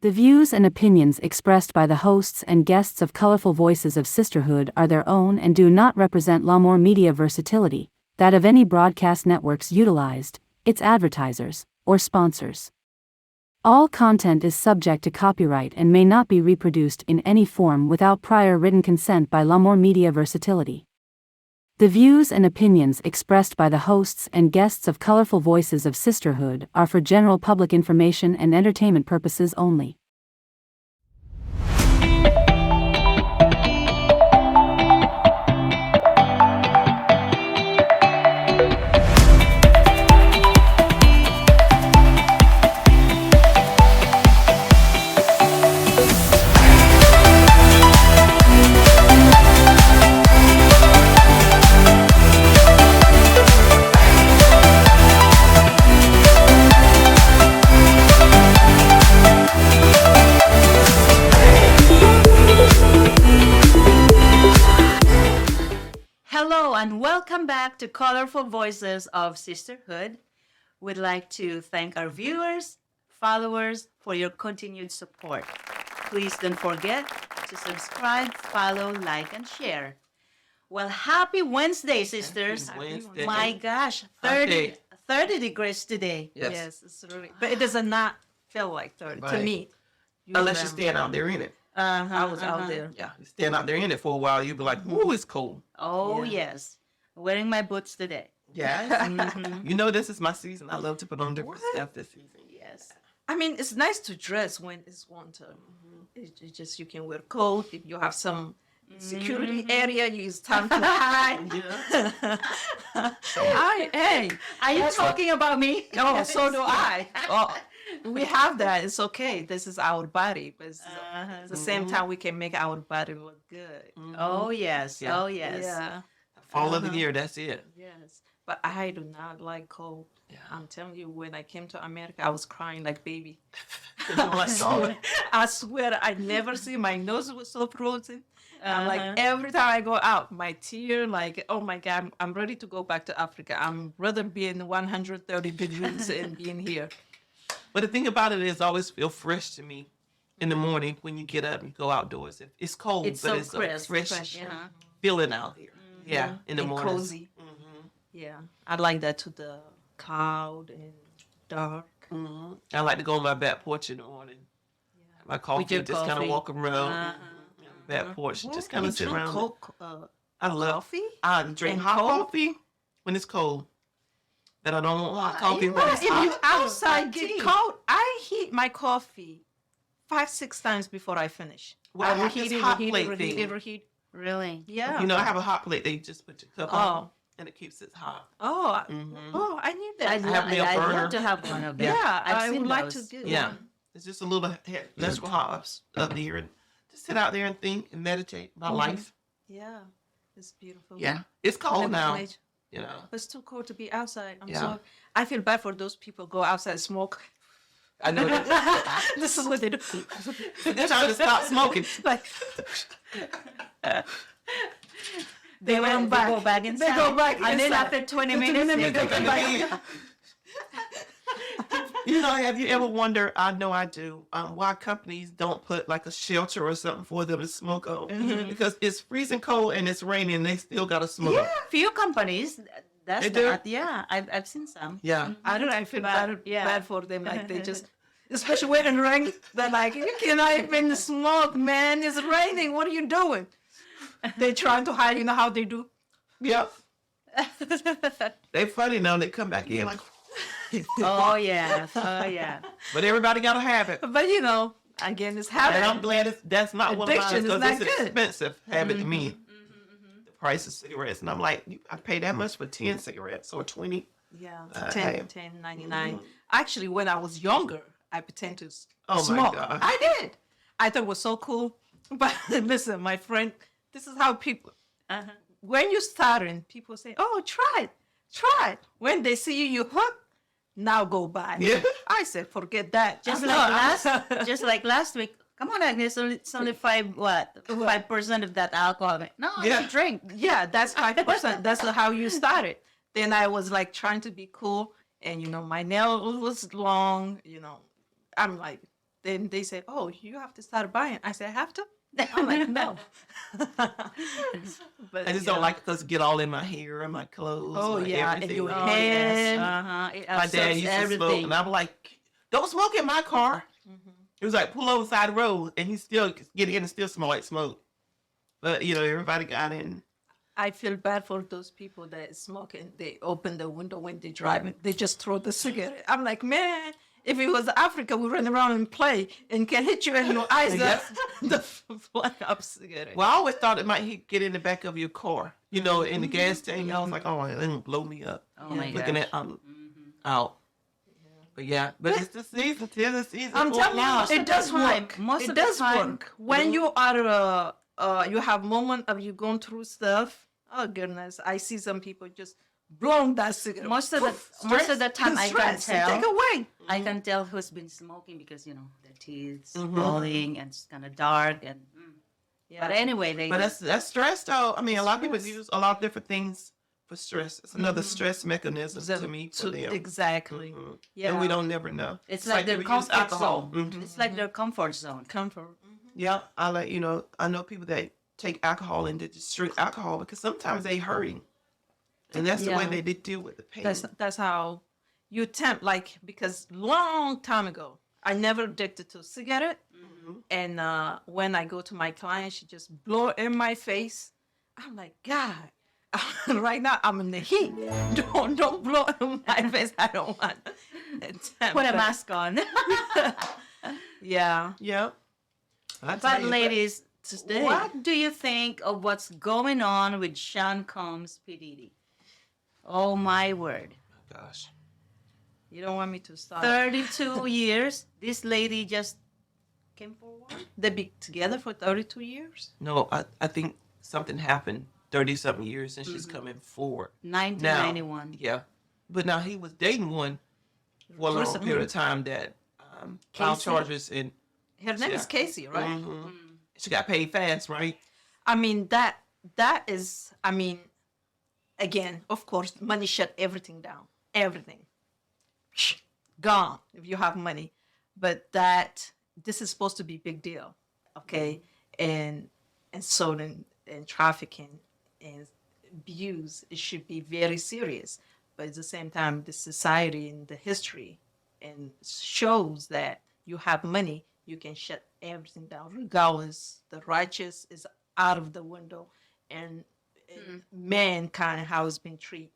The views and opinions expressed by the hosts and guests of Colorful Voices of Sisterhood are their own and do not represent L'Amour Media Versatility, that of any broadcast networks utilized, its advertisers, or sponsors. All content is subject to copyright and may not be reproduced in any form without prior written consent by L'Amour Media Versatility. The views and opinions expressed by the hosts and guests of Colorful Voices of Sisterhood are for general public information and entertainment purposes only. And welcome back to Colorful Voices of Sisterhood. We'd like to thank our viewers, followers for your continued support. Please don't forget to subscribe, follow, like, and share. Well, happy Wednesday, sisters. Happy Wednesday. My gosh, 30 degrees today. Yes. It's really, but it does not feel like 30 to Right. me. Unless you stand out there in it. I was out there. Yeah, you stand out there in it for a while, you'll be like, ooh, it's cold. Oh, Yeah. yes. Wearing my boots today. Yeah. You know this is my season. I love to put on different stuff this season. Yes. I mean, it's nice to dress when it's winter. It's just you can wear coat. If you have some security area, it's time to hide. Hey, Are you talking about me? no, so do I. Oh, we have that. It's okay. This is our body, but it's, at the same time, we can make our body look good. Oh, yes. Yeah. Oh, yes. Yeah. Fall of the year, that's it. Yes, but I do not like cold. Yeah. I'm telling you, when I came to America, I was crying like baby. Solid. I swear, I never see my nose was so frozen. I'm Uh-huh. like every time I go out, my tear, like, oh my God, I'm ready to go back to Africa. I'm rather being 130 degrees and being here. But the thing about it is, always feel fresh to me in the morning when you get up and go outdoors. It's cold, It's but so it's crisp. a fresh Yeah. feeling out here. Yeah, in the And morning. cozy. Yeah, I like that to the cloud and dark. I like to go on my back porch in the morning. My coffee, your just kind of coffee. walk around the back porch and just kind of sit around. I love coffee. I drink And hot cold? coffee when it's cold. But I don't want hot coffee when it's If you hot. outside get cold, I heat my coffee 5-6 times before I finish. Well, I have reheat this it, hot reheat plate it, reheat thing. it, reheat. Really? Yeah. You know, I have a hot plate that you just put your cup on Oh. and it keeps it hot. Oh, I need that. I'd have me a burner. love to have one of them. yeah, I've I seen would like to those. do. Yeah. It's just a little bit less hot up here and just sit out there and think and meditate about life. Yeah, it's beautiful. Yeah. It's cold now, But you know. it's too cold to be outside. Yeah. I feel bad for those people go outside and smoke. I know that. This is what they do. They're trying to stop smoking. Like they went back. They go back inside. They go back And then inside. after 20 minutes, they go back. You know, have you ever wondered, I know I do, why companies don't put like a shelter or something for them to smoke on? Because it's freezing cold and it's raining and they still got to smoke. Yeah, few companies. That's They do? that. Yeah, I've seen some. Yeah. I don't know. I feel But, bad for them. Like they just, especially when it rains, they're like, you cannot even smoke, man. It's raining. What are you doing? They're trying to hide. You know how they do? Yep. They funny now. They come back in like, Oh, yeah. Oh, yeah. but everybody got to have it. But you know, again, it's And I'm habit. glad that's not one of mine Addiction is because not it's good. expensive habit to me. The price of cigarettes. And I'm like, I pay that much for 10 cigarettes or 20. Yeah, Hey. 10.99. Actually, when I was younger, I pretend to Oh, my smoke. God. I did. I thought it was so cool. But listen, my friend, this is how people. Uh-huh. When you starting, people say, "Oh, try it, try it." When they see you hook, now go buy. Yeah. I said, forget that. Just I'm like not- just like last week. Come on, Agnes. It's only 5% of that alcohol. No, Yeah. you drink. Yeah, that's 5%. That's how you started. Then I was like trying to be cool, and my nail was long. I'm like, then they say, "Oh, you have to start buying." I say, "I have to." I'm like, "No." But I just don't like it because it get all in my hair and my clothes. Oh, my yeah, and everything. your Oh, head. yes. Uh-huh. It My dad absorbs used to smoke, everything. and I'm like, "Don't smoke in my car." It was like pull over the side of the road, and he still get in and still smell like smoke. But everybody got in. I feel bad for those people that smoke and they open the window when they're driving. They just throw the cigarette. I'm like, man, if it was Africa, we run around and play and can hit you in your eyes. The flying up cigarette. Well, I always thought it might get in the back of your car, in the gas tank. I was like, oh, it didn't blow me up. Oh my Looking gosh. at out. But it's the season. Tis the season. I'm for it telling now. you, it does work. Most It of the does time- work. When you are, you have moment of you going through stuff. Oh goodness, I see some people just blowing that cigarette. Most of the time, I can Stress, tell. Take away. I can tell who's been smoking because their teeth rolling and it's kind of dark and. Yeah. But anyway, they. But that's stress, though. I mean, a lot of people use a lot of different things for stress. It's another stress mechanism to me for them. Exactly. Yeah. And we don't never know. It's like their people use comfort alcohol. zone. It's like their comfort zone. Comfort. Yeah, I know people that take alcohol and they just drink alcohol because sometimes they hurting, and that's the way Yeah. they deal with the pain. That's how you attempt. Like because long time ago, I never addicted to cigarette, and when I go to my client, she just blow in my face. I'm like, God, right now I'm in the heat. Don't blow in my face. I don't want. Put a mask on. Yeah. Yeah. I tell But you, ladies, Today. what do you think of what's going on with Sean Combs P. Diddy? Oh my word. gosh. You don't want me to start. 32 years. This lady just came forward. They be together for 32 years. No, I think something happened 30-something years and she's coming forward. 1991. Yeah. But now he was dating one for a long Recently. period of time that filed Casey? charges and Her name is Yeah. Casey, right? she got paid fast, right? I mean that is. I mean, again, of course, money shut everything down. Everything gone if you have money, but this is supposed to be big deal, okay? And stolen and trafficking and abuse, it should be very serious. But at the same time, the society and the history and shows that you have money, you can shut everything down regardless. The righteous is out of the window, and mankind how it's been treated.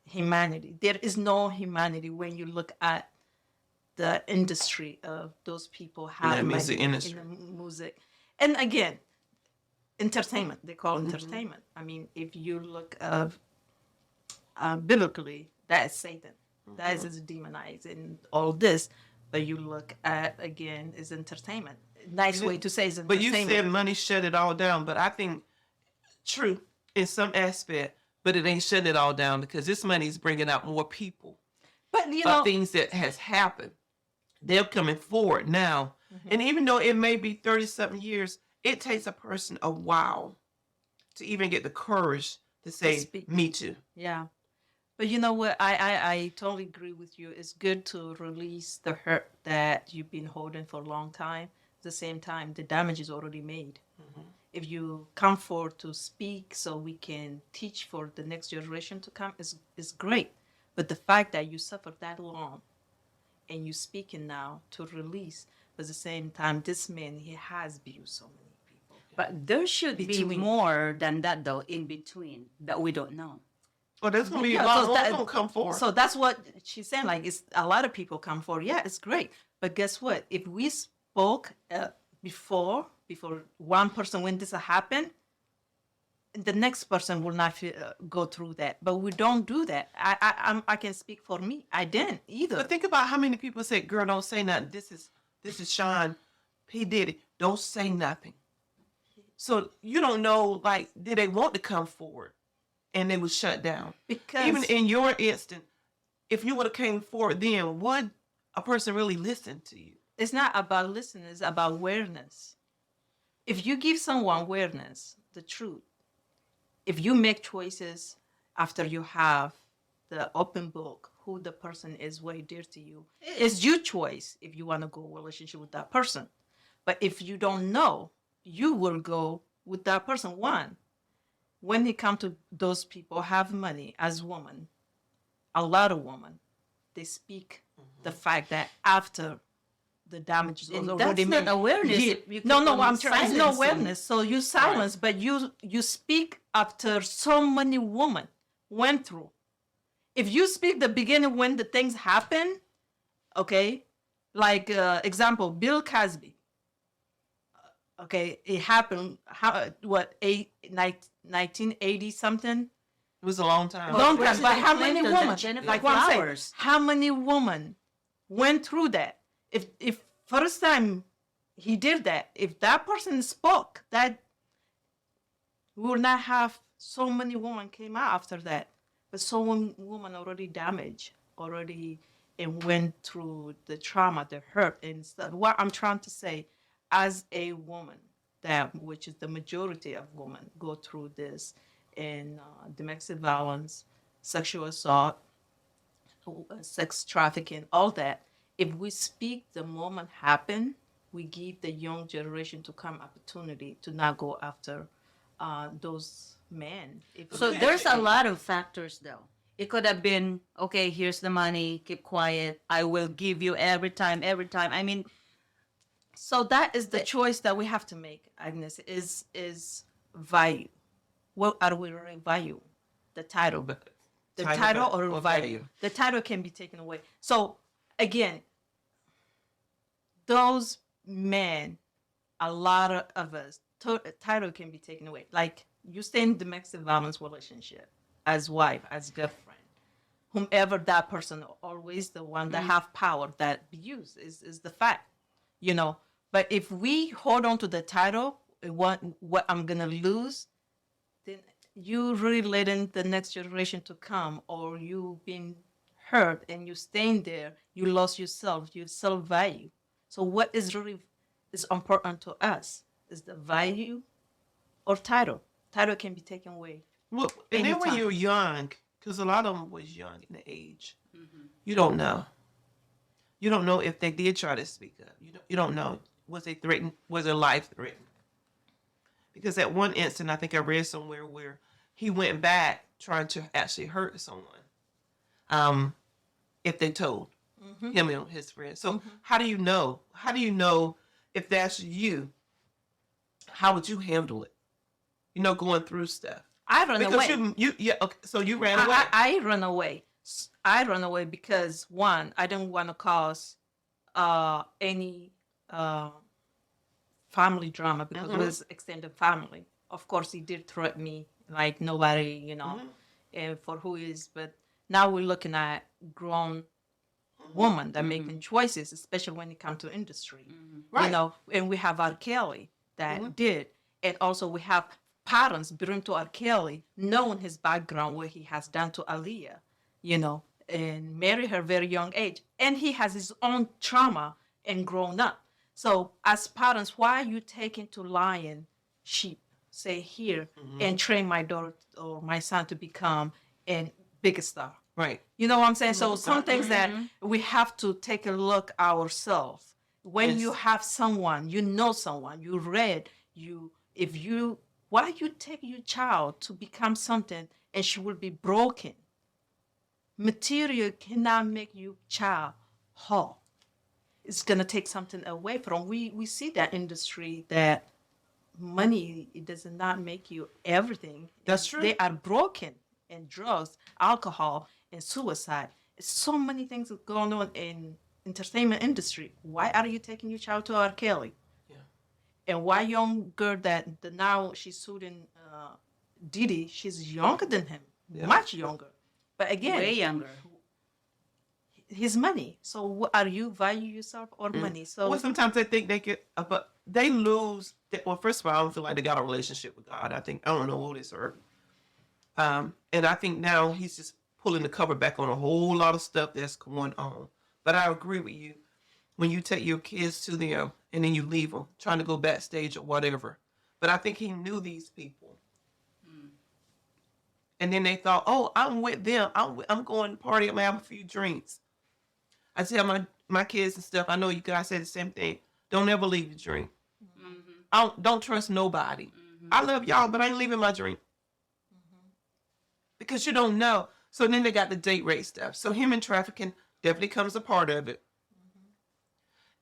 Humanity. There is no humanity when you look at the industry of those people have the music money industry. in the music. And again, entertainment. They call it entertainment. I mean, if you look of biblically, that is Satan. That is demonized and all this. But you look at again is entertainment. Nice way to say is But entertainment. you said money shut it all down. But I think true in some aspect, but it ain't shutting it all down because this money is bringing out more people. but you About know, things that has happened. They're coming forward now. And even though it may be 30-something years, it takes a person a while to even get the courage to say, speak. me too. yeah. But you know what? I totally agree with you. It's good to release the hurt that you've been holding for a long time. At the same time, the damage is already made. If you come forward to speak so we can teach for the next generation to come is great. But the fact that you suffered that long and you speaking now to release, but at the same time, this man, he has abused so many people. But there should be Between. more than that, though, in between that we don't know. Well, there's going to be Yeah, a lot so more that- going to come forward. So that's what she's saying. Like, it's a lot of people come forward. Yeah, it's great. But guess what? If we spoke before one person when this happened, the next person will not go through that. But we don't do that. I can speak for me. I didn't either. But think about how many people say, girl, don't say nothing. This is Sean P. Diddy. Don't say nothing. So you don't know, like, did they want to come forward? And they was shut down. Because Even in your instant, if you would have came forward then, would a person really listen to you? it's not about listening. It's about awareness. If you give someone awareness, the truth, if you make choices after you have the open book, who the person is very dear to you. It's your choice if you want to go relationship with that person. But if you don't know, you will go with that person. One, when it comes to those people have money as women, a lot of women, they speak the fact that after the damage is And already that's not made. awareness. Yeah. You No, keep no, on I'm trying. It's no silencing. awareness. So you silence, but you speak after so many women went through. If you speak the beginning when the things happen, okay, like example, Bill Cosby. Okay, it happened. What 1980 something? It was a long time. Long time. But President how many Clinton, women? Jennifer Like what I'm saying, Flowers. how many women went through that? If first time he did that, if that person spoke, that we will not have so many women came out after that. But so many women already damaged, already and went through the trauma, the hurt and stuff. What I'm trying to say, as a woman, that which is the majority of women go through this, and domestic violence, sexual assault, sex trafficking, all that. If we speak the moment happen, we give the young generation to come opportunity to not go after those men. So there's a lot of factors, though. It could have been, okay, here's the money, keep quiet. I will give you every time, every time. I mean, So that is the choice that we have to make, Agnes, is value. What are we really value? The title. The title or value. The title can be taken away. So again, those men, a lot of us, title can be taken away. Like you stay in domestic violence relationship as wife, as girlfriend, whomever that person, always the one that have power that abuse is the fact, you know. But if we hold on to the title, what I'm gonna lose, then you really letting the next generation to come, or you being hurt and you staying there, you lost yourself, your self value. So what is really is important to us is the value or title. Title can be taken away. Well, and then when Anytime. you're young, because a lot of them was young in the age, you don't know. You don't know if they did try to speak up. You don't know. Was they threatened? Was their life threatened? Because at one instant, I think I read somewhere where he went back trying to actually hurt someone. If they told him and his friends. So how do you know? How do you know if that's you? How would you handle it? You know, going through stuff. I run Because away. okay, so you ran away. I run away. I run away because one, I don't want to cause any family drama because it was extended family. Of course, he did threaten me like nobody, you know, and for who is. But now we're looking at grown women that making choices, especially when it comes to industry, Right. you know. And we have R. Kelly that did, and also we have parents bring to R. Kelly, knowing his background, what he has done to Aaliyah, you know, and marry her very young age, and he has his own trauma and grown up. So as parents, why are you taking to lion sheep, say here, and train my daughter or my son to become a big star? Right. You know what I'm saying? So some things that we have to take a look ourselves. When you have someone, you know someone, you read, why you take your child to become something and she will be broken? Material cannot make you child whole. It's gonna take something away from. We see that industry that money, it does not make you everything. That's true. They are broken in drugs, alcohol, and suicide. So many things going on in entertainment industry. Why are you taking your child to R. Kelly? Yeah. And why young girl that now she's suing Diddy, she's younger than him, much younger. But again, way younger. his money. So what are you value yourself or money? So Well, sometimes they think they could, but they lose. Well, first of all, I don't feel like they got a relationship with God. I don't know who they serve. And I think now he's just pulling the cover back on a whole lot of stuff that's going on. But I agree with you. When you take your kids to them and then you leave them, trying to go backstage or whatever. But I think he knew these people. And then they thought, oh, I'm with them. I'm going to party. I'm going to have a few drinks. I tell my kids and stuff, I know you guys say the same thing. Don't ever leave your drink. Don't trust nobody. I love y'all, but I ain't leaving my drink. Because you don't know. So then they got the date rape stuff. So human trafficking definitely comes a part of it.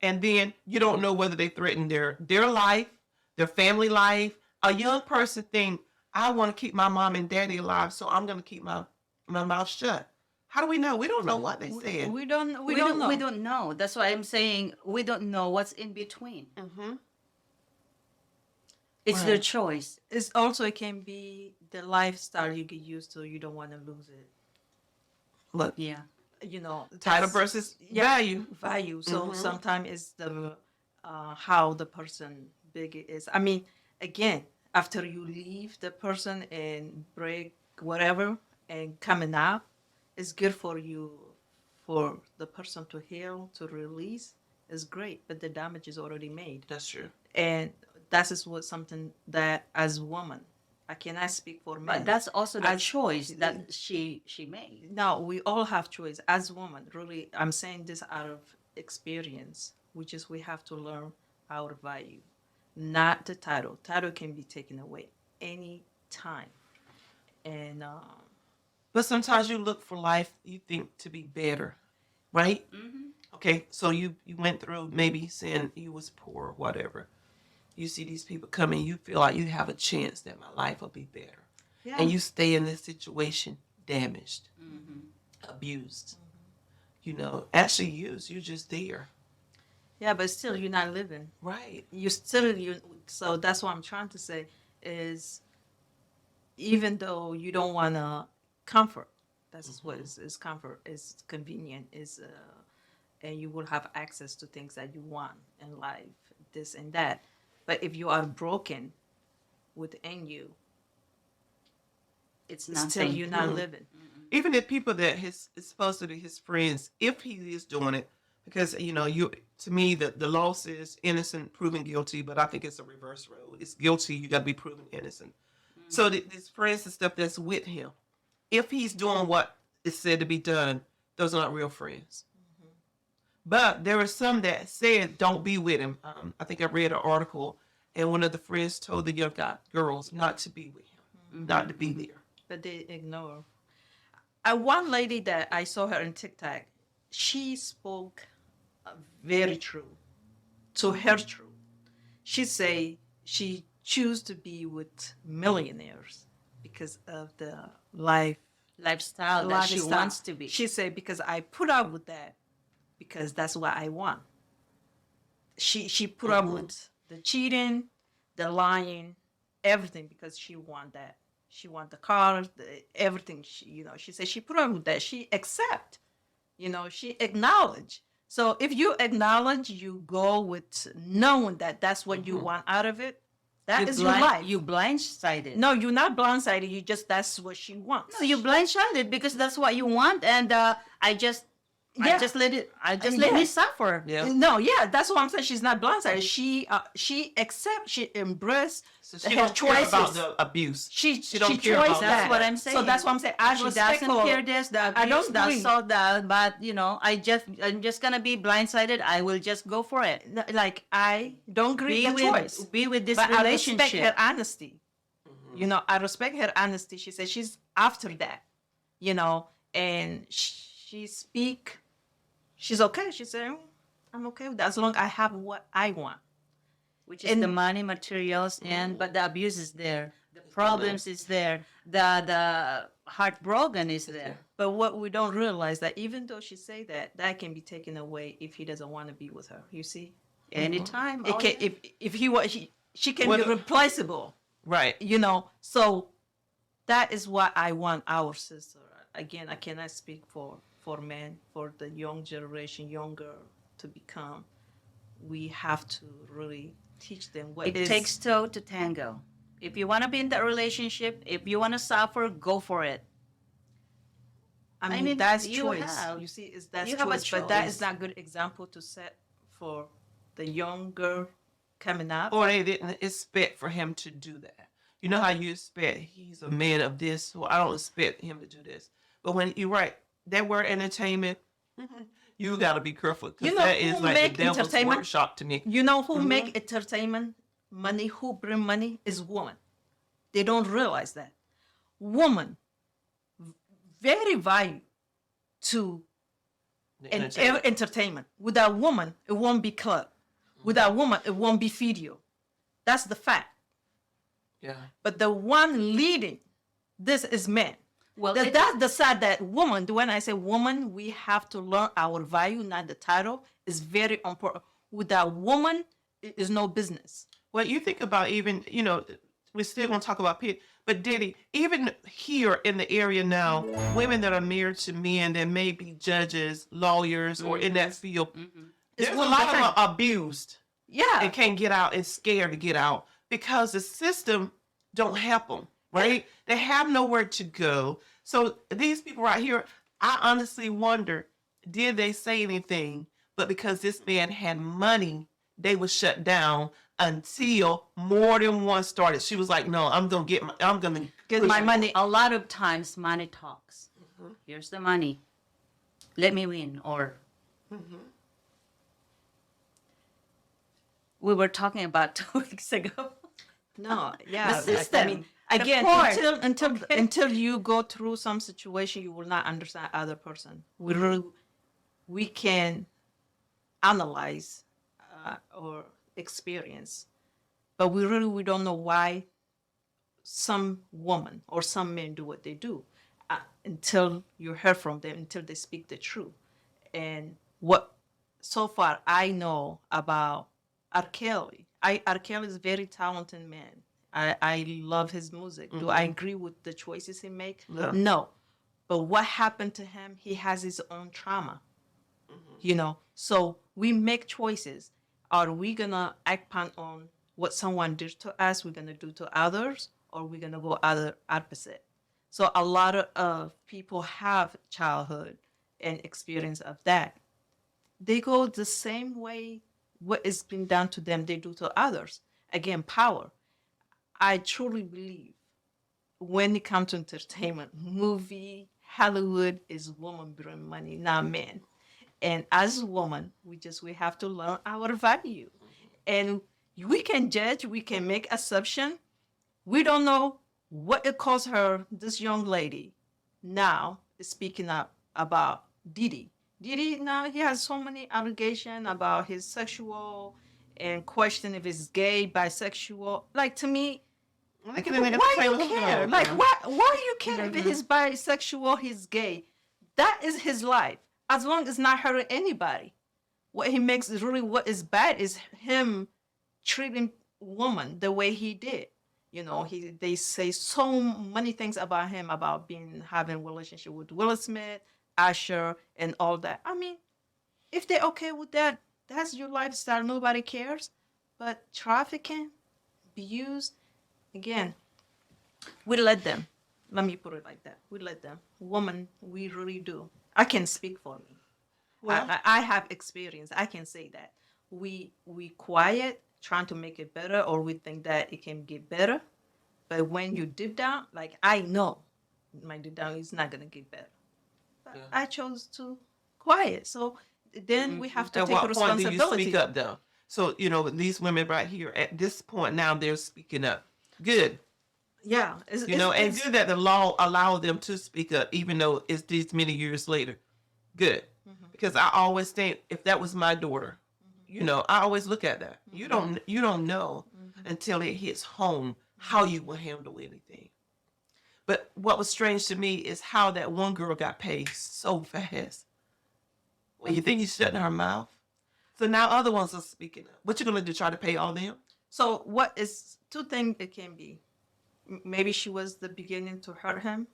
And then you don't know whether they threaten their life, their family life. A young person think, I want to keep my mom and daddy alive, so I'm going to keep my mouth shut. How do we know? We don't know what they said. We don't know. We don't know. That's why I'm saying we don't know what's in between. It's their choice. It's also, it can be the lifestyle you get used to. You don't want to lose it. Look, Yeah. You know, title versus value. Value. So sometimes it's the how the person big it is. I mean, again, after you leave the person and break whatever and coming out, it's good for you, for the person to heal, to release. Is great, but the damage is already made. That's true. And that is what something that as woman, I cannot speak for men. But that's also the choice that she made. No, we all have choice as women. Really, I'm saying this out of experience, which is we have to learn our value, not the title. Title can be taken away any time. And but sometimes you look for life you think to be better, right? Okay, so you went through maybe saying you was poor or whatever. You see these people coming, you feel like you have a chance that my life will be better. yeah. And you stay in this situation damaged, abused. You know, actually used. You're just there. Yeah, but still, you're not living. Right. So that's what I'm trying to say is, even though you don't want to comfort, that's what is comfort, is convenient, is and you will have access to things that you want in life, this and that. But if you are broken within you, It's still nothing. you're not living. Even if people that is supposed to be his friends, if he is doing it, because to me the law says innocent proven guilty, but I think it's a reverse role. It's guilty, you got to be proven innocent. So these friends and stuff that's with him, if he's doing what is said to be done, those are not real friends. But there are some that said don't be with him. I think I read an article, and one of the friends told the young girls not to be with him, not to be there. But they ignore. One lady that I saw her on TikTok, she spoke very true, to her true. She say she choose to be with millionaires because of the Lifestyle that she lifestyle. wants to be. She said, because I put up with that because that's what I want. She put up with the cheating, the lying, everything because she want that. She want the car, everything. She said she put up with that. She accept, she acknowledge. So if you acknowledge, you go with knowing that that's what you want out of it. That is your life. You blindsided. No, you're not blindsided. That's what she wants. No, you blindsided because that's what you want, and I just let me suffer. Yeah. No, yeah, that's what I'm saying. She's not blindsided. She accepts. She embraces So she her don't care choices. about the abuse. She don't care chose about that. That's what I'm saying. So that's what I'm saying. I She respect doesn't her. care this, the abuse, I don't the agree. assault, but I'm just gonna be blindsided. I will just go for it. Like, I don't agree with the choice. Be with this But I relationship. respect her honesty. I respect her honesty. She said she's after that, and she speak. She's okay. She said, I'm okay with that as long as I have what I want. Which is the money, materials, but the abuse is there. The problems is there. The heartbroken is there. But what we don't realize that even though she say that can be taken away if he doesn't want to be with her. You see, Anytime. it can, if she can be replaceable. Right. So that is what I want our sister. Again, I cannot speak for men, for the young generation, younger to become. We have to really teach them what It takes two to tango. If you want to be in that relationship, if you want to suffer, go for it. I mean, that's you choice. have- You see, that's you have a choice, but that choice. is not good example to set for the younger coming up. Or they didn't expect for him to do that. You know how you expect he's a man of this, so I don't expect him to do this. But when you're right, that word entertainment, you got to be careful because You know that who is like make the devil's entertainment? workshop to me. You know who make entertainment money, who bring money is woman. They don't realize that. Woman, very value to The and entertainment. entertainment. Without woman, it won't be club. Without woman, it won't be video. That's the fact. Yeah. But the one leading this is men. Well, That's the side that woman, when I say woman, we have to learn our value, not the title, is very important. Without woman, it is no business. Well, you think about even, we're still going to talk about Pitt, but Diddy, even here in the area now, women that are married to men that may be judges, lawyers, or in that field, there's a lot of them are abused Yeah. and can't get out and scared to get out because the system don't help them, right? They have nowhere to go. So these people right here, I honestly wonder, did they say anything? But because this man had money, they were shut down until more than one started. She was like, "No, I'm gonna get my money. a lot of times money talks. Here's the money. Let me win. Or we were talking about 2 weeks ago. No, yeah. The system, I mean, again, the court. until you go through some situation, you will not understand other person. We can analyze or experience, but we don't know why some woman or some men do what they do until you hear from them, until they speak the truth. And what so far I know about R. Kelly, R. Kelly is a very talented man. I love his music. Do I agree with the choices he makes? No. No. But what happened to him? He has his own trauma. So we make choices. Are we gonna act on what someone did to us? We're gonna do to others, or we're gonna go other opposite. So a lot of people have childhood and experience of that. They go the same way. What is being done to them, they do to others. Again, power. I truly believe when it comes to entertainment, movie, Hollywood is woman bring money, not men. And as a woman, we have to learn our value. And we can judge, we can make assumption. We don't know what it cost her, this young lady, now is speaking up about Diddy. Diddy now he has so many allegations about his sexual and question if he's gay, bisexual. Like to me, why you care? Like why you care if he's bisexual, he's gay? That is his life. As long as not hurting anybody. What he makes is really what is bad is him treating woman the way he did. They say so many things about him, about having a relationship with Will Smith, Usher, and all that. I mean, if they're okay with that, that's your lifestyle. Nobody cares. But trafficking, abuse, again, we let them. Let me put it like that. We let them. Woman, we really do. I can speak for me. Well, I have experience. I can say that. We quiet, trying to make it better, or we think that it can get better. But when you deep down, like I know my deep down is not going to get better. But I chose to quiet. So then we have to at take what point do responsibility. you speak up though? So these women right here at this point now they're speaking up. Good. Yeah. And good that the law allow them to speak up, even though it's these many years later. Good. Because I always think if that was my daughter, I always look at that. You don't know until it hits home how you will handle anything. But what was strange to me is how that one girl got paid so fast. Well, you think you shutting her mouth? So now other ones are speaking up. What you gonna do? Try to pay all them? So what is two things it can be? Maybe she was the beginning to hurt him.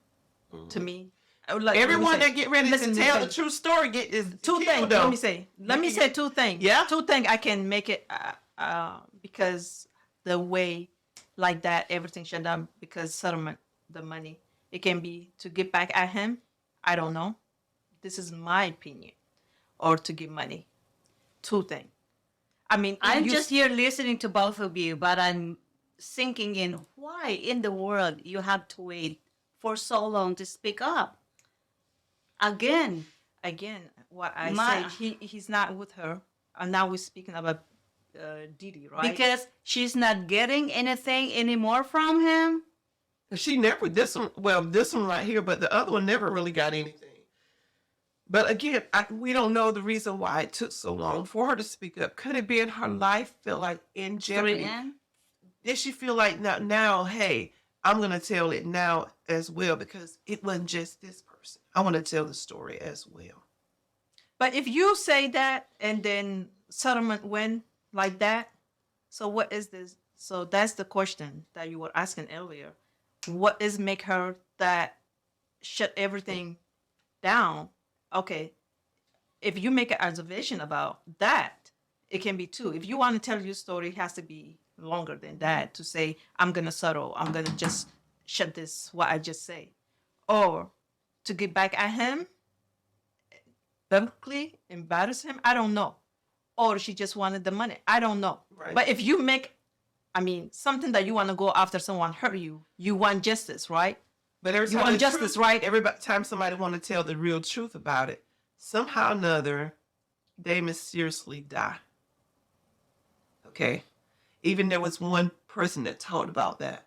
To me, I would like everyone that get ready listen, to tell the true story is two things. Though. Let me say two things. Yeah. Two things I can make it because the way like that everything shut down because settlement the money it can be to get back at him. I don't know. This is my opinion, or to give money. Two things. I mean, I'm just here listening to both of you, but sinking in. Why in the world you have to wait for so long to speak up? Again, What I My- said, he's not with her. And now we're speaking about Didi, right? because she's not getting anything anymore from him. She never, this one right here, but the other one never really got anything. But again, we don't know the reason why it took so long for her to speak up. Could it be in her life feel like in jeopardy? Brienne? Did she feel like now, hey, I'm going to tell it now as well because it wasn't just this person. I want to tell the story as well. But if you say that and then settlement went like that, so what is this? So that's the question that you were asking earlier. What is make her that shut everything down? Okay, if you make an observation about that, it can be two. If you want to tell your story, it has to be longer than that to say, I'm going to settle. I'm going to just shut this, what I just say. Or to get back at him, publicly embarrass him. I don't know. Or she just wanted the money. I don't know. Right. But if you make, something that you want to go after someone hurt you, you want justice, right? But every You time want the justice, truth- right? Every time somebody want to tell the real truth about it, somehow or another, they mysteriously die. Okay, even there was one person that talked about that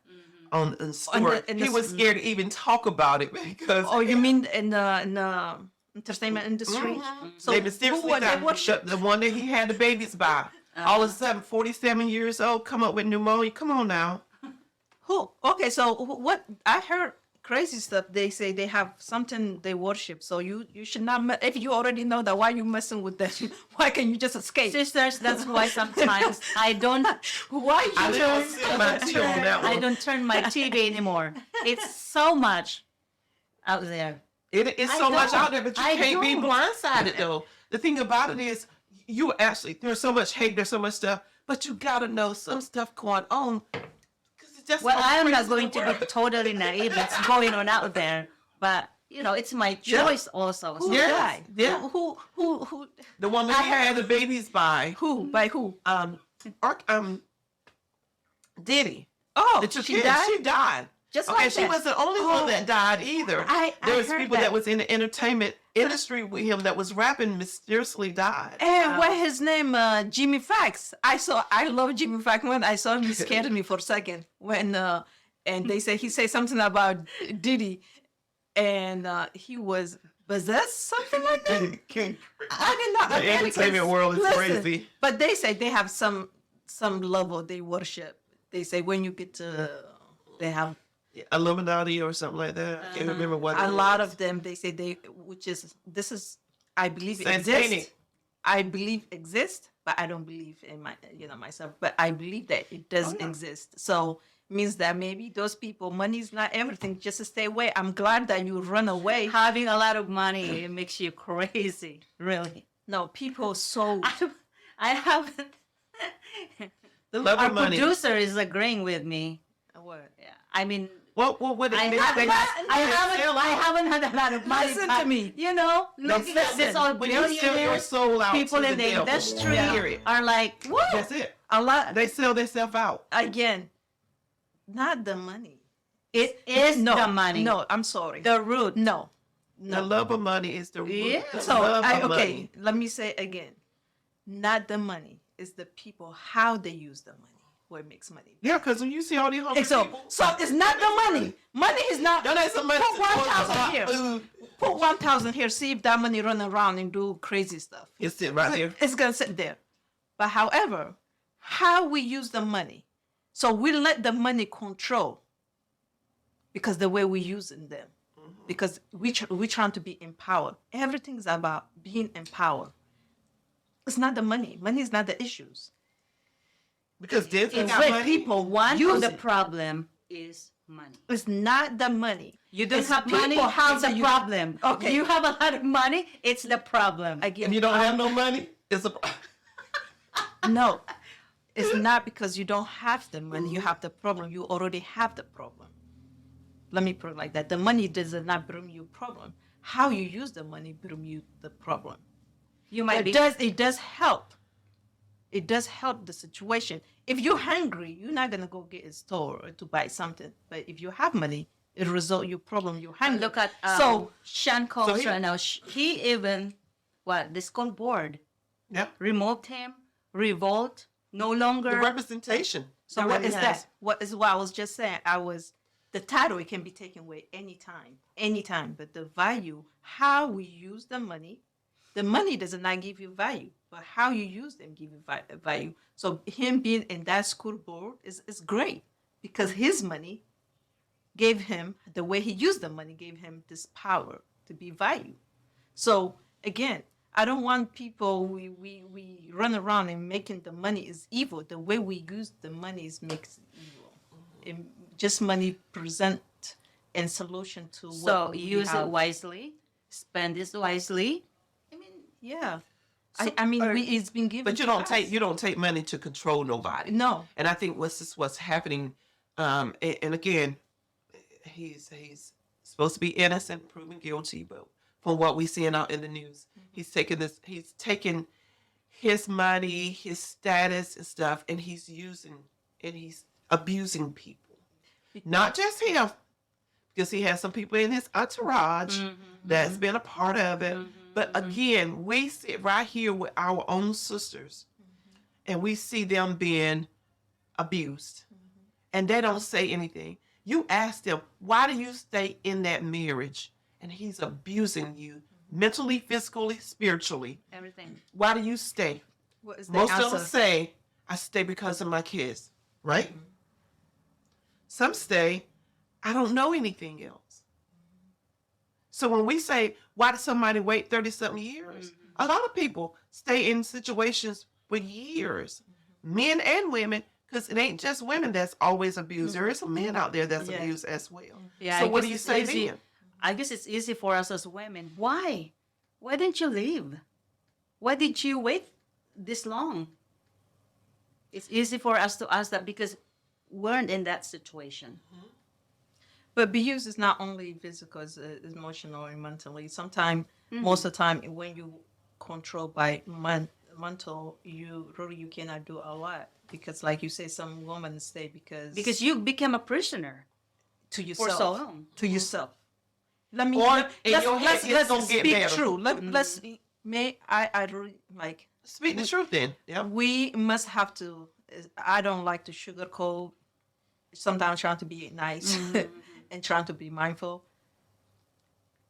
on the story. in He the- was scared to even talk about it because Oh, you mean in the entertainment industry? So they who mysteriously were they died. worship? The one that he had the babies by. All of a sudden, 47 years old, come up with pneumonia. Come on now. Who? Okay, so what? I heard crazy stuff. They say they have something they worship. So you should not. If you already know that, why you messing with them? Why can you just escape? Sisters, that's why sometimes I don't. Why I you didn't see my tea on that I one. don't turn my TV anymore. It's so much out there. It's I so much don't. out there, but you I can't be don't. blindsided though. The thing about it is, there's so much hate, there's so much stuff, but you gotta know some stuff going on. 'Cause it's just Well, so I'm crazy not in going the to world. be totally naive. It's going on out there, but it's my choice also. So Who Yeah. died? Yeah. Who? The one that he had the babies by, Who? By who? Diddy. Oh, The two she kids, died. She died. Just Okay, like she that. wasn't the only one that died either. I there was heard people that. that was in the entertainment industry with him that was rapping mysteriously died. And what his name? Jimmy Fax. I love Jimmy Fax. When I saw him, he scared me for a second. When and they say he said something about Diddy, and he was possessed, something like that. I didn't know. The entertainment world is crazy. But they say they have some level they worship. They say when you get to, they have Illuminati or something like that. I can't remember what. a it lot was. of them. They say this is I believe Satanic. exists. I believe exists, but I don't believe in myself. But I believe that it does exist. So means that maybe those people, money is not everything. Just to stay away. I'm glad that you run away. Having a lot of money, it makes you crazy, really. No, people so I haven't. The love Our of money. producer is agreeing with me. what? Yeah, I mean, What it I means haven't, that- I haven't had a lot of money. Listen but, to me. Look, this all when you sell your billionaires, soul out people to in the devil, industry period. are like, what? That's it. A lot. They sell themselves out. Again, not the money. It is No, the money. No, I'm sorry. The root. No. The love of money is the root. Yeah. The So love of okay, money. let me say again. Not the money. It's the people, how they use the money, what makes money. Yeah, because when you see all these hungry So, people, so it's not the money. Money is not. donate some money Put to 1,000 here. food. Put 1,000 here. See if that money run around and do crazy stuff. It's sitting right there. It's gonna sit there. But however, how we use the money, so we let the money control. Because the way we using them, because we trying to be empowered. Everything is about being empowered. It's not the money. Money is not the issues. Because Disney It's got with money. people. One Use of the it. problem is money. It's not the money. You don't It's have money, people, how it's do a you- problem. Okay. You have a lot of money, it's the problem. Again, If you don't have no money, it's a. no, it's not because you don't have the money. You have the problem. You already have the problem. Let me put it like that. The money does not bring you problem. How you use the money bring you the problem. You might be It does help. It does help the situation. If you're hungry, you're not gonna go get a store or to buy something. But if you have money, it'll resolve your problem. You're hungry. Look at so Sean Combs he- right now. He even the school board Yeah. removed him, revolt, no longer. The representation. So that what he is has. that? What is what I was just saying? The title, it can be taken away anytime. But the value, how we use the money does not give you value, but how you use them give you value. So him being in that school board is great because his money gave him, the way he used the money gave him this power to be valued. So again, I don't want people, we run around and making the money is evil. The way we use the money makes it evil. Just money present and solution to So what we use have. it wisely, spend it wisely. I mean, yeah. So- I mean, or- it's been given. But you to don't us. take money to control nobody. No. And I think what's happening, and again, he's supposed to be innocent, proven guilty, but from what we're seeing out in the news, he's taking his money, his status and stuff, and he's abusing people. Not just him, because he has some people in his entourage that's been a part of it. But again, we sit right here with our own sisters, and we see them being abused, and they don't say anything. You ask them, why do you stay in that marriage? And he's abusing you mentally, physically, spiritually. Everything. Why do you stay? What is the Most answer? of them say, I stay because of my kids, right? Some stay, I don't know anything else. So when we say, why did somebody wait 30-something years? A lot of people stay in situations for years, men and women, because it ain't just women that's always abused. There is some men out there that's Yeah. abused as well. Yeah. So I what guess do you it's say easy. then? I guess it's easy for us as women. Why? Why didn't you leave? Why did you wait this long? It's easy for us to ask that because we weren't in that situation. But abuse is not only physical, it's emotional and mentally. Sometimes, most of the time, when you control by mental, you cannot do a lot because, like you say, some women stay because You became a prisoner to for yourself, so long. to yourself. Let me. Or in your head, it's gonna get speak better. true. Let's. I really like. Speak the truth then. Yeah. We must have to. I don't like to sugarcoat. Sometimes trying to be nice and trying to be mindful.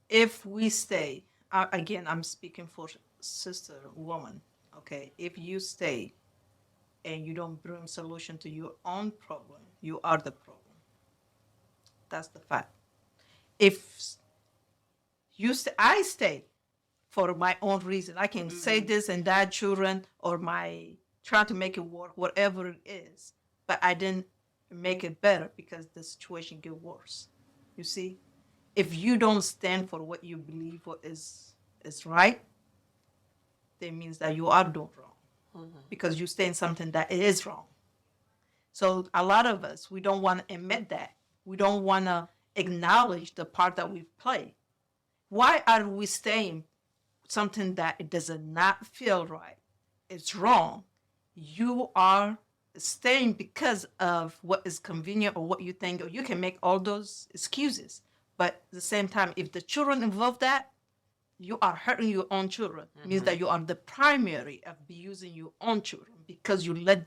If we stay, again, I'm speaking for sister, woman. Okay, if you stay and you don't bring solution to your own problem, you are the problem. That's the fact. If I stay for my own reason. I can say this and that, children, or my trying to make it work, whatever it is. But I didn't make it better because the situation get worse. You see, if you don't stand for what you believe what is right, that means that you are doing wrong because you stay in something that is wrong. So a lot of us, we don't want to admit that. We don't want to acknowledge the part that we play. Why are we staying something that it does not feel right? It's wrong. You are staying because of what is convenient or what you think, or you can make all those excuses. But at the same time, if the children involve that, you are hurting your own children. Means that you are the primary of abusing your own children because you let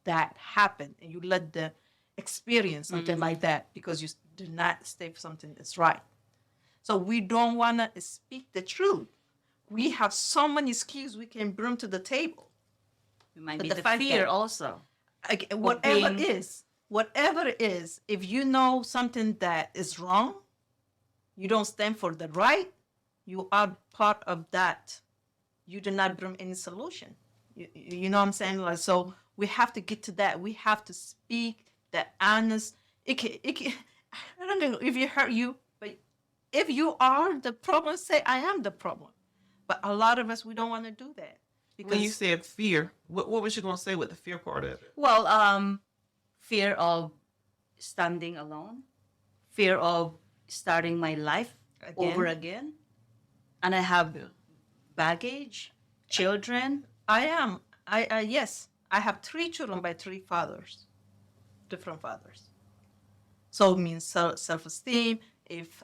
that happen and you let the experience something like that because you do not stay for something that's right. So we don't want to speak the truth. We have so many excuses we can bring to the table. It might But be the the fact fear that- also. Again, whatever being- it is, if you know something that is wrong, you don't stand for the right, you are part of that. You do not bring any solution. You know what I'm saying? Like, so we have to get to that. We have to speak that honest. It can, I don't know if it hurt you, but if you are the problem, say I am the problem. But a lot of us, we don't want to do that. When you said fear, what was you going to say with the fear part of it? Well, fear of standing alone, fear of starting my life over again, and I have baggage, children. I am. Yes, I have 3 children by 3 fathers, different fathers. So it means self-esteem. If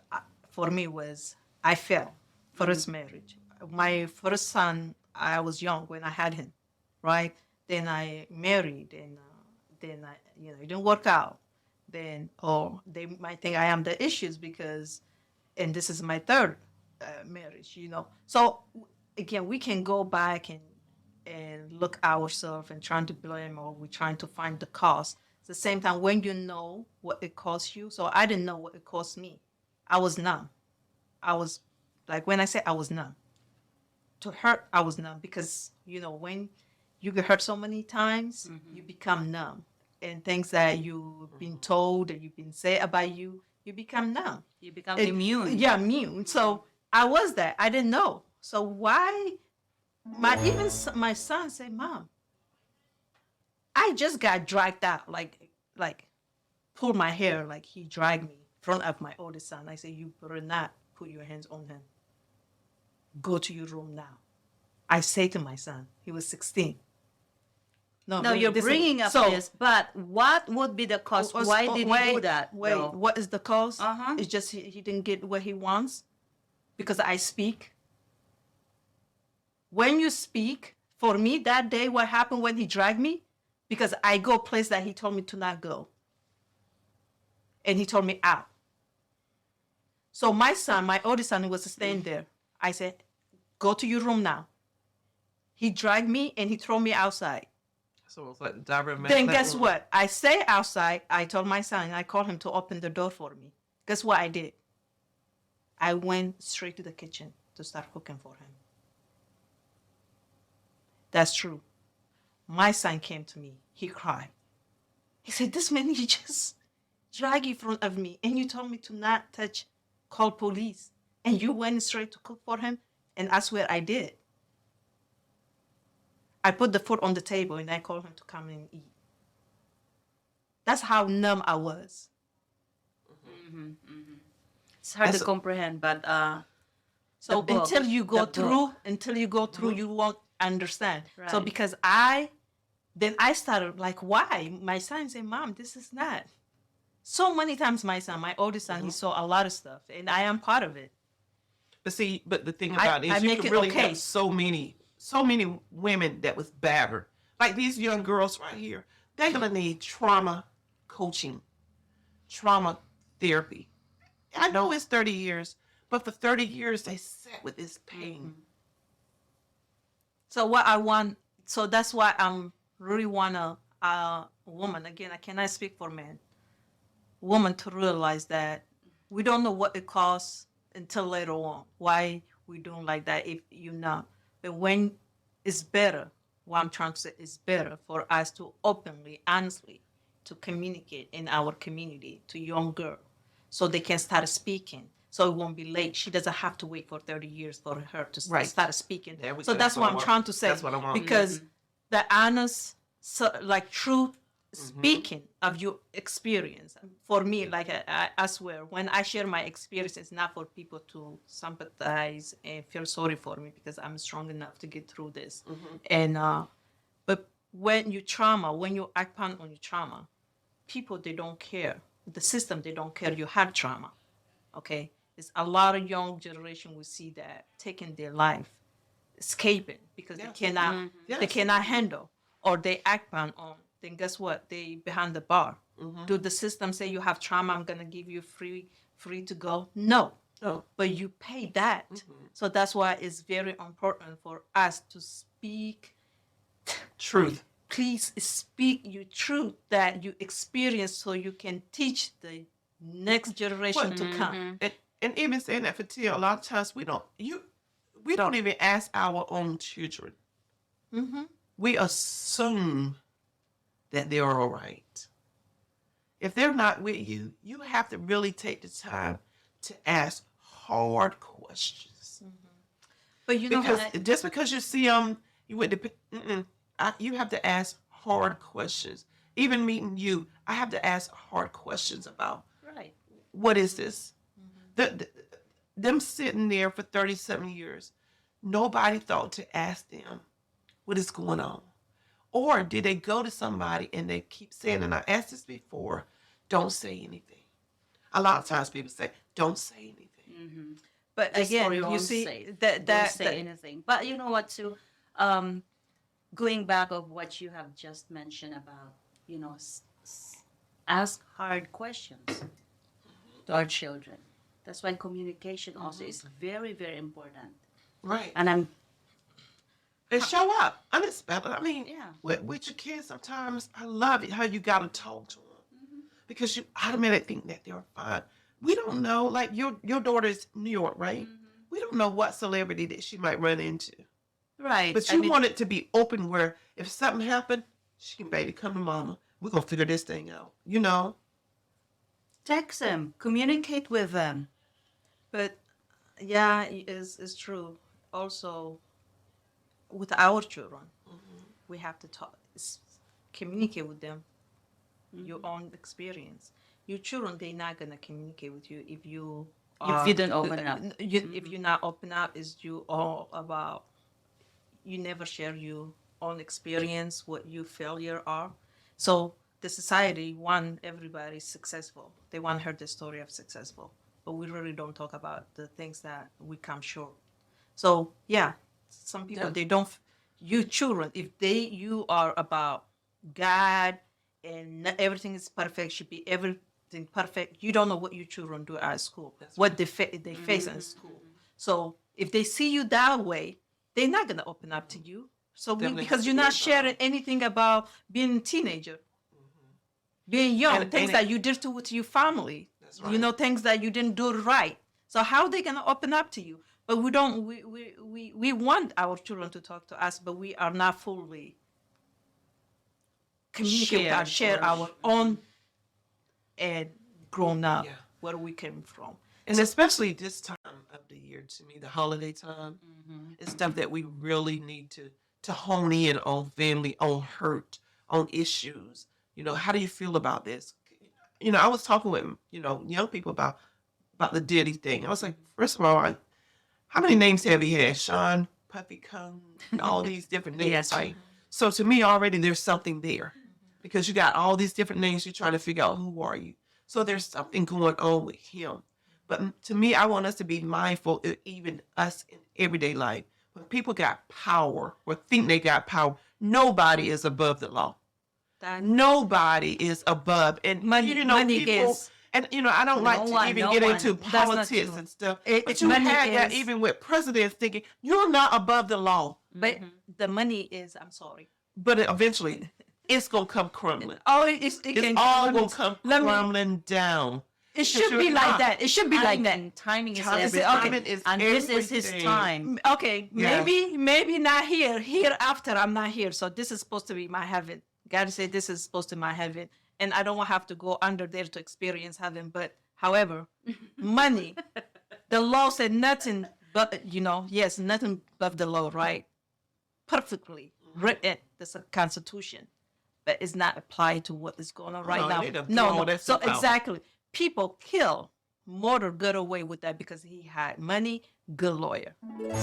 for me was I failed first marriage. My first son, I was young when I had him, right? Then I married, and then it didn't work out. Then, or they might think I am the issues because, and this is my third marriage. So again, we can go back and look ourselves and trying to blame, or we're trying to find the cause. At the same time, when you know what it costs you, so I didn't know what it cost me. I was numb. I was like, when I say I was numb, to hurt, I was numb because, when you get hurt so many times, you become numb. And things that you've been told and you've been said about you, you become numb. You become immune. Yeah, immune. So I was that. I didn't know. So why? Even my son said, "Mom, I just got dragged out, like pulled my hair, like he dragged me in front of my oldest son." I said, "You better not put your hands on him. Go to your room now." I say to my son, he was 16. No, you're bringing up this, but what would be the cause? Why did he do that? Wait, what is the cause? Uh-huh. It's just he didn't get what he wants because I speak. When you speak, for me that day, what happened when he dragged me? Because I go place that he told me to not go. And he told me out. So my son, my oldest son, was staying there. I said, "Go to your room now." He dragged me and he threw me outside. So it's like direct. Then guess what? I stay outside. I told my son, I called him to open the door for me. Guess what I did? I went straight to the kitchen to start cooking for him. That's true. My son came to me. He cried. He said, "This man, he just dragged you in front of me and you told me to not touch, call police. And you went straight to cook for him." And I swear I did. I put the food on the table and I called him to come and eat. That's how numb I was. It's hard to comprehend, but so the book, until you go the through, you won't understand. Right. So because then I started like, why? My son said, "Mom, this is not." So many times my son, my oldest son, he saw a lot of stuff and I am part of it. But the thing about it is you can really have so many women that was battered. Like these young girls right here, they're gonna need trauma coaching, trauma therapy. I know it's 30 years, but for 30 years they sat with this pain. So so that's why I'm really want a woman, again, I cannot speak for men, woman to realize that we don't know what it costs until later on. Why we doing like that if you not. But when it's better, what I'm trying to say is better for us to openly, honestly, to communicate in our community to young girls so they can start speaking. So it won't be late. She doesn't have to wait for 30 years for her to start speaking. So that's what I'm trying to say. That's what I want. Because the honest, truth speaking of your experience, for me, like I swear, when I share my experience, it's not for people to sympathize and feel sorry for me because I'm strong enough to get through this. And but when you act upon on your trauma, people, they don't care. The system, they don't care you had trauma. Okay, it's a lot of young generation we see that taking their life, escaping because they cannot handle, or they act upon on. Then guess what? They behind the bar. Do the system say you have trauma? I'm gonna give you free to go? No. But you pay that. So that's why it's very important for us to speak Truth. Please speak your truth that you experience so you can teach the next generation to come. And even saying that, Fatia, a lot of times we don't even ask our own children. We assume that they're all right. If they're not with you, you have to really take the time to ask hard questions. But just because you see them, you have to ask hard questions. Even meeting you, I have to ask hard questions about what is this? Them sitting there for 37 years, nobody thought to ask them what is going on. Or did they go to somebody and they keep saying, and I asked this before, don't say anything. A lot of times people say, don't say anything. But Just for again, your you own see sake. that Don't say anything. But you know what, Sue? Going back of what you have just mentioned about, ask hard questions to our children. That's why communication also is very, very important. Right. And And show up unexpected. I mean, Yeah. with your kids sometimes, I love it how you got to talk to them because you automatically think that they're fine. We don't know, like your daughter's New York, right? We don't know what celebrity that she might run into. right. But you want it to be open where if something happened, she can baby come to mama. We're gonna figure this thing out. Text them, communicate with them. But yeah, it's true. Also, with our children, we have to talk, communicate with them, your own experience. Your children, they're not gonna communicate with you if you If you don't open up. If you're not open up, is you all about you never share your own experience, what your failure are. So the society want everybody successful. They want to hear the story of successful, but we really don't talk about the things that we come short. So yeah, some people they don't. You children, if you are about God and not everything is perfect, should be everything perfect. You don't know what your children do at school, what they face in school. So if they see you that way, they're not gonna open up to you. So because you're not sharing anything about being a teenager, being young, And- things and that you did with your family, That's right. things that you didn't do right. So how are they gonna open up to you? But we don't. We want our children to talk to us, but we are not fully communicate, share our own and grown up Yeah. where we came from. And especially this time of the year, to me, the holiday time, is stuff that we really need to hone in on family, on hurt, on issues. How do you feel about this? I was talking with young people about the Diddy thing. I was like, first of all, how many names have he had? Sean, Puffy Cone, and all these different names, Yes. right? So to me, already there's something there because you got all these different names. You're trying to figure out who are you. So there's something going on with him. But to me, I want us to be mindful, even us in everyday life. When people got power or think they got power, nobody is above the law. Nobody is above. And Money people, is- and I don't like to one, even no get one. into That's not politics true. and stuff. It- But you money had that is- even with presidents thinking you're not above the law. But the money is. I'm sorry. But eventually, it's gonna come crumbling. Oh, it's All gonna come crumbling down. It should be like that. It should be like that. Timing is Timing everything. is And this is his everything. time. Okay, Yeah. maybe not here. Hereafter, I'm not here. So this is supposed to be my heaven. God said this is supposed to be my heaven, and I don't have to go under there to experience heaven. But however, money, the law said nothing but yes, nothing but the law, right? Perfectly written. That's a constitution, but it's not applied to what is going on right No, now. they done threw all that So stuff out. exactly, people kill. Murder got away with that because he had money, good lawyer.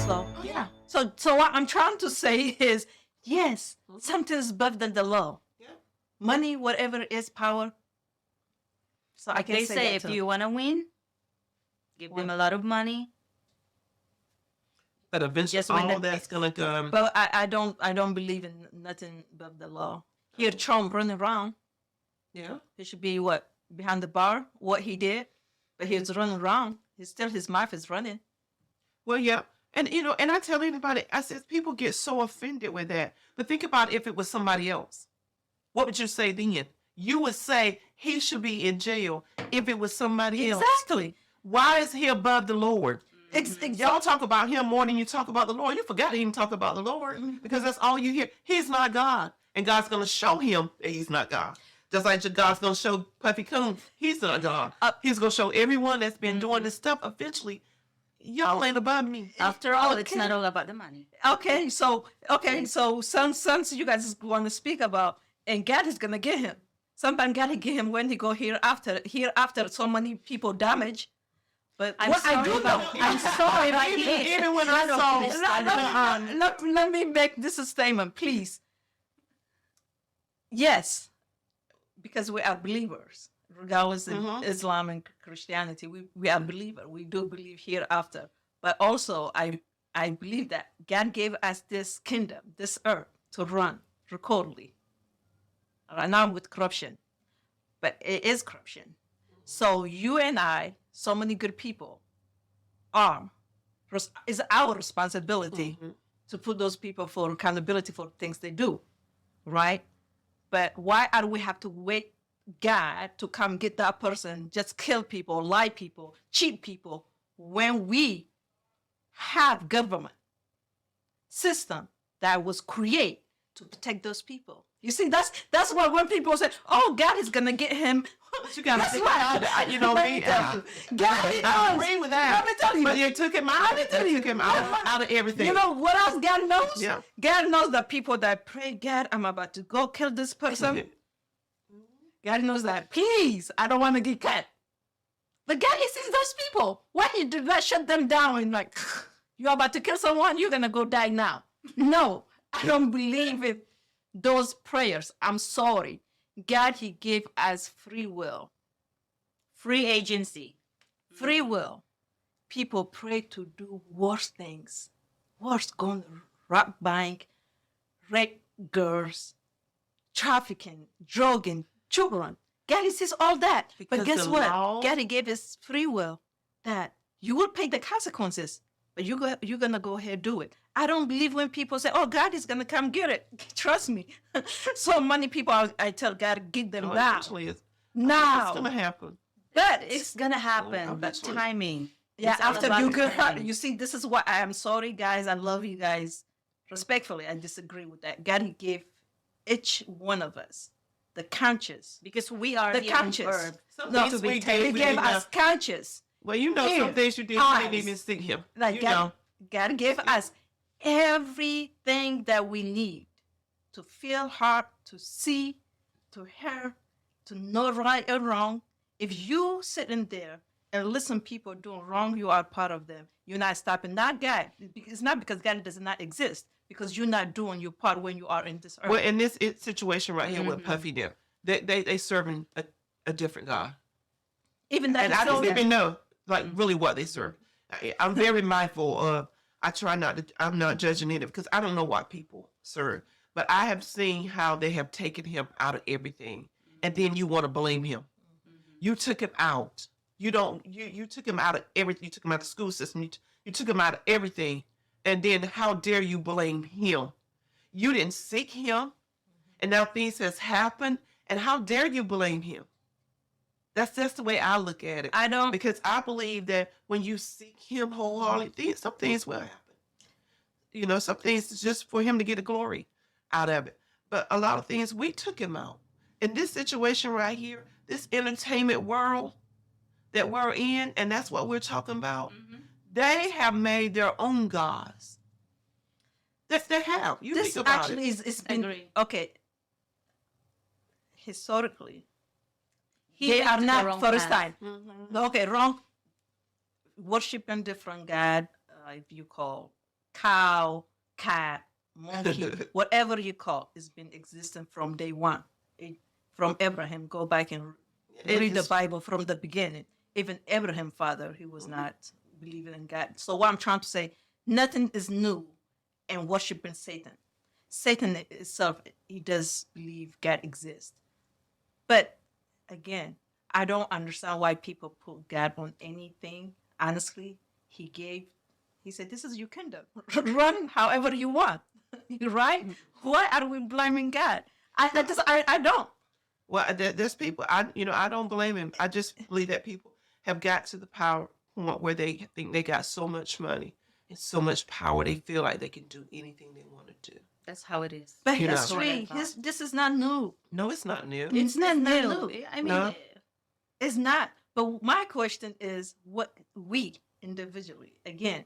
So yeah. So what I'm trying to say is, yes, something's above than the law. Yeah. Money, whatever is power. So I can They say say that if too. you want to win, give them a lot of money. But eventually, Just when all the- that's gonna come. But I don't believe in nothing above the law. Here, Trump running around. Yeah. He should be what behind the bar. What he did, but he's running around. He's still his mouth is running. Well, yeah. And and I tell anybody, I said people get so offended with that. But think about if it was somebody else. What would you say then? You would say he should be in jail if it was somebody else. Exactly. Why is he above the Lord? Exactly. Y'all talk about him more than you talk about the Lord. You forgot to even talk about the Lord because that's all you hear. He's not God. And God's going to show him that he's not God. Just like God's going to show Puffy Coon, he's not God. He's going to show everyone that's been doing this stuff eventually, y'all ain't above me. After all, it's Okay. not all about the money. Okay, so since you guys want to speak about, and God is gonna get him. Somebody gotta get him when he go hereafter. Hereafter, so many people damage. But what I do know, I'm sorry, but he Even when I saw, let me make this a statement, please. Yes, because we are believers, regardless in Mhm. Islam and Christianity. We are believers. We do believe hereafter. But also, I believe that God gave us this kingdom, this earth, to run recordly. Right now with corruption, but it is corruption. So you and I, so many good people, are is our responsibility to put those people for accountability for things they do, right? But why do we have to wait God to come get that person, just kill people, lie people, cheat people, when we have government system that was created to protect those people? You see, that's why when people say, "Oh, God is gonna get him," But you gotta guess think what? about it. You know Let me. me tell you, God I knows. agree with that. Let me tell you. But they took him out. They took him out of everything. You know what else God knows? Yeah. God knows that people that pray, God, I'm about to go kill this person. God knows that. Please, I don't want to get cut. But God, He sees those people. Why He did not shut them down and like, you're about to kill someone, you're gonna go die now. No, I don't believe in those prayers. I'm sorry. God, He gave us free will. Free agency. Free will. People pray to do worse things. Worse, going to rob bank, rape girls, trafficking, drugging, children. God sees all that. Because But guess the what? law- God gave us free will that you will pay the consequences, but you're going to go ahead and do it. I don't believe when people say, "Oh, God is going to come get it." Trust me. So many people, I tell God, get them No, now. eventually it's Now. gonna happen. But It's gonna happen, but eventually. timing. yeah, It's all after about you the get hurt, timing. you see, this is what I am sorry, guys. I love you guys. Respectfully, I disagree with that. God gave each one of us the conscious, Because we are the here on conscious. earth Some No, things to be we taken. did, He we gave didn't us know. conscious. Well, you know, some ears, things you did, you didn't eyes. even see him. Like You know. God gave us everything that we need to feel heart, to see, to hear, to know right or wrong. If you sit in there and listen people doing wrong, you are part of them. You're not stopping that God. It's not because God does not exist, because you're not doing your part when you are in this earth. Well, in this situation right here with Puffy there, they serving a different God. Even that And is I so don't even know like really what they serve. I'm very mindful of. I try not to. I'm not judging it because I don't know what people serve. But I have seen how they have taken him out of everything, and then you want to blame him. You took him out. You don't. You took him out of everything. You took him out of the school system. You took him out of everything, and then how dare you blame him? You didn't seek him, and now things has happened, and how dare you blame him? That's the way I look at it. I don't. Because I believe that when you seek him wholeheartedly, some things will happen. You know, some things is just for him to get the glory out of it. But a lot of things we took him out. In this situation right here, this entertainment world that we're in, and that's what we're talking about, they have made their own gods. They have. You This think about actually it. is been Agree. okay. Historically, He they went are to the not wrong first path. time. Okay, wrong. Worshiping different God, if you call cow, cat, monkey, whatever you call, it's been existing from day one. From Abraham, go back and read the is- Bible from the beginning. Even Abraham, father, he was not believing in God. So what I'm trying to say, nothing is new in worshiping Satan. Satan itself, he does believe God exists. But again, I don't understand why people put God on anything. Honestly, he said, "This is your kingdom. Run however you want." Right? Why are we blaming God? I don't. Well, there's people. I don't blame him. I just believe that people have got to the power point where they think they got so much money and so much power, they feel like they can do anything they want to do. That's how it is. But You know. history, this is not new. No, it's not new. It's not new. I mean, No. It's not. But my question is, what we individually, again,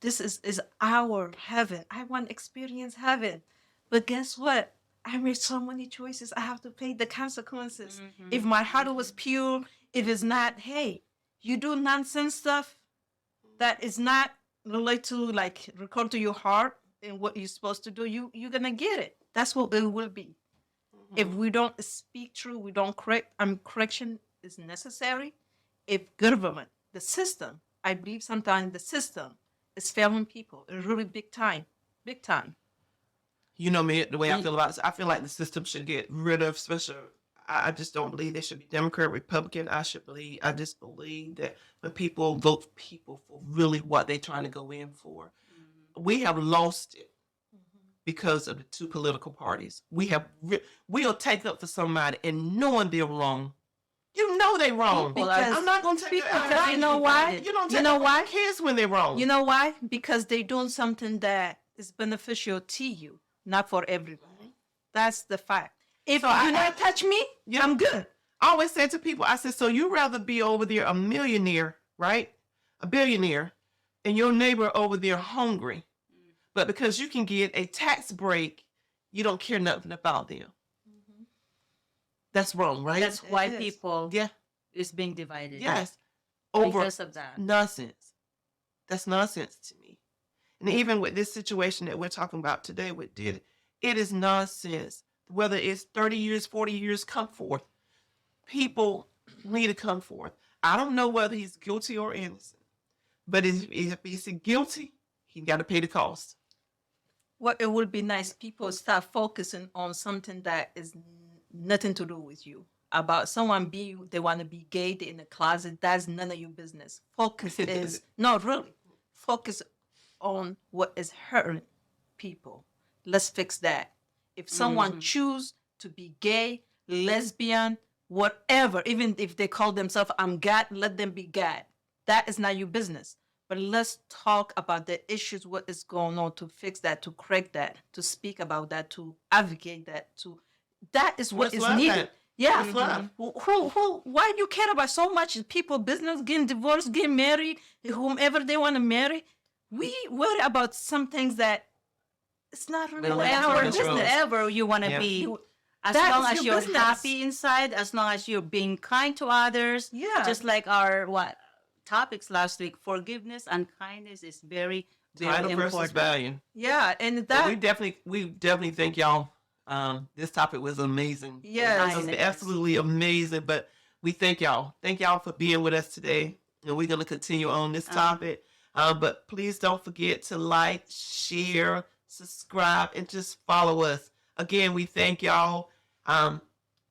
this is our heaven. I want to experience heaven. But guess what? I made so many choices. I have to pay the consequences. If my heart was pure, if it's not, hey, you do nonsense stuff that is not related to like record to your heart and what you're supposed to do, you're gonna get it. That's what it will be. If we don't speak true, we don't correct. Correction is necessary. If government, the system, I believe sometimes the system is failing people. Really big time, big time. You know me, the way I feel about this, I feel like the system should get rid of special. I just don't believe they should be Democrat, Republican. I just believe that when people vote for people for really what they're trying to go in for, we have lost it because of the two political parties. We'll take up for somebody and knowing they're wrong. You know they're wrong. Because I'm not going to take people, it. you know why? You don't You take know up why? for kids when they're wrong. You know why? Because they're doing something that is beneficial to you, not for everybody. That's the fact. If So you not touch me, I'm good. I always say to people, I said, so you rather be over there a millionaire, right? A billionaire, and your neighbor over there hungry. But because you can get a tax break, you don't care nothing about them. That's wrong, right? That's why It is. people yeah. is being divided. Yes. Over Because of that. nonsense. That's nonsense to me. And even with this situation that we're talking about today with Diddy, it is nonsense. Whether it's 30 years, 40 years, come forth. People need to come forth. I don't know whether he's guilty or innocent, but if he's guilty, he got to pay the cost. What it would be nice people start focusing on something that is nothing to do with you. About someone they want to be gay, they in the closet. That's none of your business. Focus is no, really. Focus on what is hurting people. Let's fix that. If someone choose to be gay, lesbian, whatever, even if they call themselves I'm God, let them be God. That is not your business. But let's talk about the issues, what is going on, to fix that, to correct that, to speak about that, to advocate that, that is what What's is love needed. then? Yeah. What's love? Why do you care about so much people, business, getting divorced, getting married, whomever they want to marry? We worry about some things that it's not really Well, our that's business. true. Whatever you want to Yeah. be. As That long is as your you're business. happy inside, as long as you're being kind to others. Yeah. Just like our topics last week, forgiveness and kindness is very, very Title versus important. value. Yeah, and But that we definitely think y'all. This topic was amazing. Yes. It was absolutely amazing. But we thank y'all. Thank y'all for being with us today, and we're gonna continue on this topic. But please don't forget to like, share, subscribe, and just follow us. Again, we thank y'all.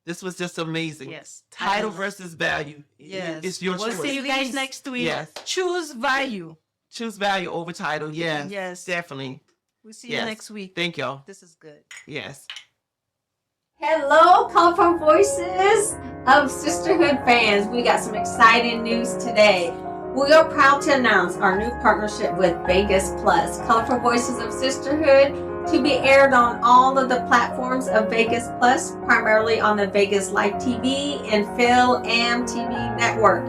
This was just amazing. Yes. Title versus value. Yes. It's your We'll choice. see you guys Please. next week. Yes. choose value. Choose value over title. Yes. Yes. Definitely. We'll see Yes. you next week. Thank y'all. This is good. Yes. Hello, colorful voices of sisterhood fans. We got some exciting news today. We are proud to announce our new partnership with Vegas Plus, Colorful Voices of Sisterhood, to be aired on all of the platforms of Vegas Plus, primarily on the Vegas Live TV and Phil Am TV network.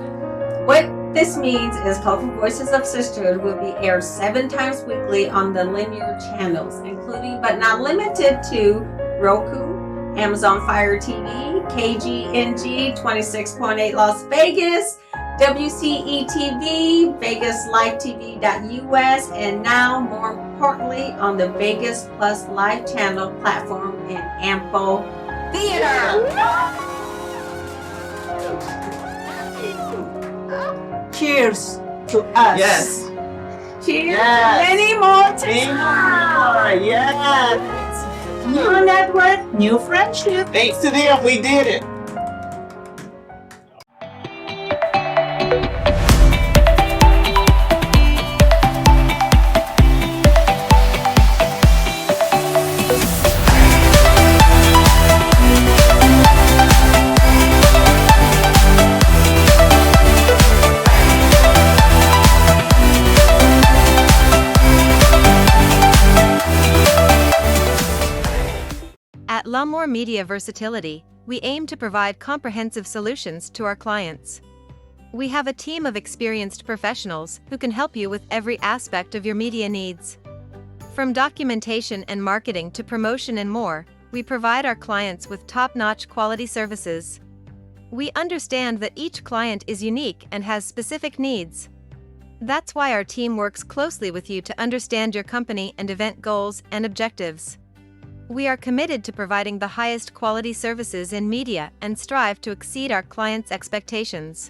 What this means is Colorful Voices of Sisterhood will be aired 7 times weekly on the linear channels, including but not limited to Roku, Amazon Fire TV, KGNG 26.8 Las Vegas, WCETV, Vegas Live TV.us, and now more importantly on the Vegas Plus Live channel platform in Ampo Theater. Cheers to us. Yes. Cheers. Yes. Many more to Anymore. Yes. New network, new friendship. Thanks to them, we did it. At L'Amour Media Versatility, we aim to provide comprehensive solutions to our clients. We have a team of experienced professionals who can help you with every aspect of your media needs. From documentation and marketing to promotion and more, we provide our clients with top-notch quality services. We understand that each client is unique and has specific needs. That's why our team works closely with you to understand your company and event goals and objectives. We are committed to providing the highest quality services in media and strive to exceed our clients' expectations.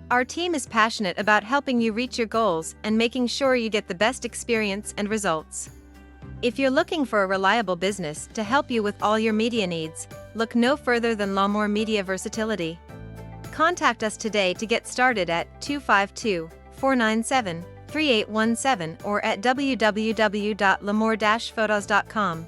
Our team is passionate about helping you reach your goals and making sure you get the best experience and results. If you're looking for a reliable business to help you with all your media needs, look no further than L'Amour Media Versatility. Contact us today to get started at 252-497-3817 or at www.lamour-photos.com.